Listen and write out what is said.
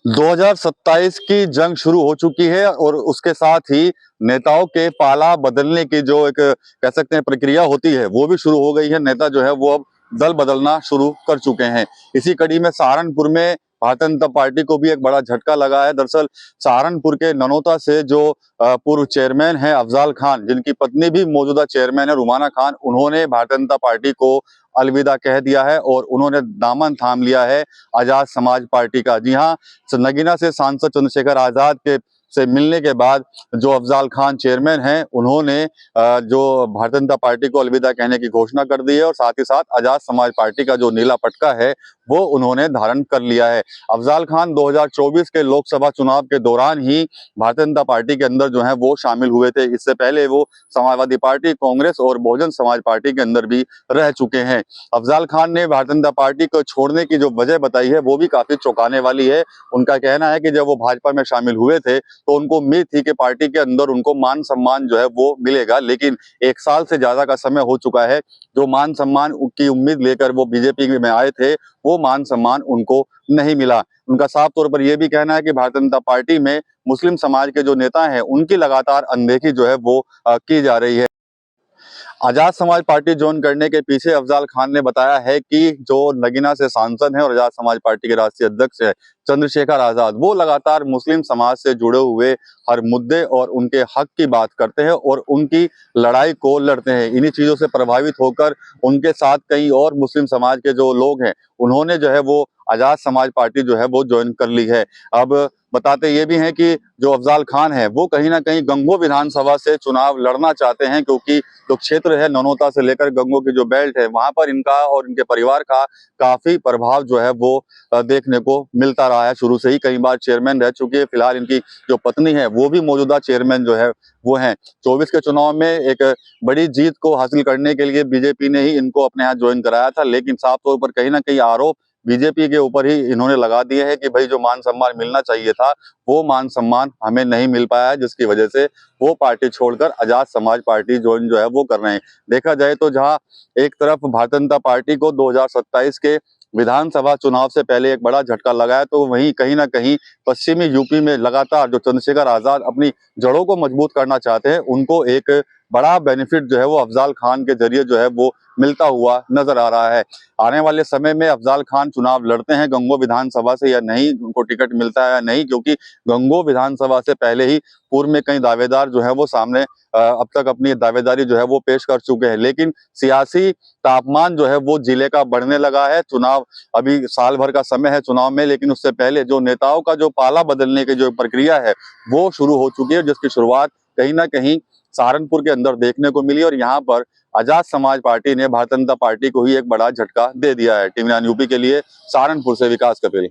2027 की जंग शुरू हो चुकी है और उसके साथ ही नेताओं के पाला बदलने की जो एक कह सकते हैं प्रक्रिया होती है वो भी शुरू हो गई है। नेता जो है वो अब दल बदलना शुरू कर चुके हैं। इसी कड़ी में सहारनपुर में भारतीय जनता पार्टी को भी एक बड़ा झटका लगा है। दरअसल सहारनपुर के ननौता से जो पूर्व चेयरमैन है अफजाल खान, जिनकी पत्नी भी मौजूदा चेयरमैन है रुमाना खान, उन्होंने भारतीय जनता पार्टी को अलविदा कह दिया है और उन्होंने दामन थाम लिया है आजाद समाज पार्टी का। जी हाँ, नगीना से सांसद चंद्रशेखर आजाद के से मिलने के बाद जो अफजाल खान चेयरमैन हैं, उन्होंने जो भारतीय जनता पार्टी को अलविदा कहने की घोषणा कर दी है और साथ ही साथ आजाद समाज पार्टी का जो नीला पटका है वो उन्होंने धारण कर लिया है। अफजाल खान 2024 के लोकसभा चुनाव के दौरान ही भारतीय जनता पार्टी के अंदर जो है वो शामिल हुए थे। इससे पहले वो समाजवादी पार्टी, कांग्रेस और बहुजन समाज पार्टी के अंदर भी रह चुके हैं। अफजाल खान ने भारतीय जनता पार्टी को छोड़ने की जो वजह बताई है वो भी काफी चौंकाने वाली है। उनका कहना है कि जब वो भाजपा में शामिल हुए थे तो उनको उम्मीद थी कि पार्टी के अंदर उनको मान सम्मान जो है वो मिलेगा, लेकिन 1 साल से ज्यादा का समय हो चुका है। जो मान सम्मान की उम्मीद लेकर वो बीजेपी में आए थे वो मान सम्मान उनको नहीं मिला। उनका साफ तौर पर यह भी कहना है कि भारतीय जनता पार्टी में मुस्लिम समाज के जो नेता हैं उनकी लगातार अनदेखी जो है वो की जा रही है। आजाद समाज पार्टी ज्वाइन करने के पीछे अफजाल खान ने बताया है कि जो नगीना से सांसद हैं और आजाद समाज पार्टी के राष्ट्रीय अध्यक्ष है चंद्रशेखर आजाद, वो लगातार मुस्लिम समाज से जुड़े हुए हर मुद्दे और उनके हक की बात करते हैं और उनकी लड़ाई को लड़ते हैं। इन्हीं चीजों से प्रभावित होकर उनके साथ कई और मुस्लिम समाज के जो लोग हैं उन्होंने जो है वो आजाद समाज पार्टी जो है वो ज्वाइन कर ली है। अब बताते ये भी हैं कि जो अफजाल खान है वो कहीं ना कहीं गंगो विधानसभा से चुनाव लड़ना चाहते हैं, क्योंकि जो क्षेत्र है ननौता से लेकर गंगो की जो बेल्ट है वहां पर इनका और इनके परिवार का काफी प्रभाव जो है वो देखने को मिलता रहा है। शुरू से ही कई बार चेयरमैन रह चुकी है। फिलहाल इनकी जो पत्नी है वो भी मौजूदा चेयरमैन जो है वो हैं। 24 के चुनाव में एक बड़ी जीत को हासिल करने के लिए बीजेपी ने ही इनको अपने यहाँ ज्वाइन कराया था, लेकिन साफ तौर पर कहीं ना कहीं आरोप बीजेपी के ऊपर ही इन्होंने लगा दिए हैं कि भाई जो मान सम्मान मिलना चाहिए था वो मान सम्मान हमें नहीं मिल पाया है, जिसकी वजह से वो पार्टी छोड़कर आजाद समाज पार्टी ज्वाइन जो है वो कर रहे हैं। देखा जाए तो जहां एक तरफ भारतीय जनता पार्टी को 2027 के विधानसभा चुनाव से पहले एक बड़ा झटका लगा है, तो वहीं कहीं ना कहीं पश्चिमी यूपी में लगातार जो चंद्रशेखर आजाद अपनी जड़ों को मजबूत करना चाहते हैं उनको एक बड़ा बेनिफिट जो है वो अफजाल खान के जरिए जो है वो मिलता हुआ नजर आ रहा है। आने वाले समय में अफजाल खान चुनाव लड़ते हैं गंगो विधानसभा से या नहीं, उनको टिकट मिलता है या नहीं, क्योंकि गंगो विधानसभा से पहले ही पूर्व में कई दावेदार जो है वो सामने अब तक अपनी दावेदारी जो है वो पेश कर चुके हैं। लेकिन सियासी तापमान जो है वो जिले का बढ़ने लगा है। चुनाव अभी साल भर का समय है चुनाव में, लेकिन उससे पहले जो नेताओं का जो पाला बदलने की जो प्रक्रिया है वो शुरू हो चुकी है, जिसकी शुरुआत कहीं ना कहीं सहारनपुर के अंदर देखने को मिली और यहाँ पर आजाद समाज पार्टी ने भारतीय जनता पार्टी को ही एक बड़ा झटका दे दिया है। टीवी 9 यूपी के लिए सहारनपुर से विकास कपिल।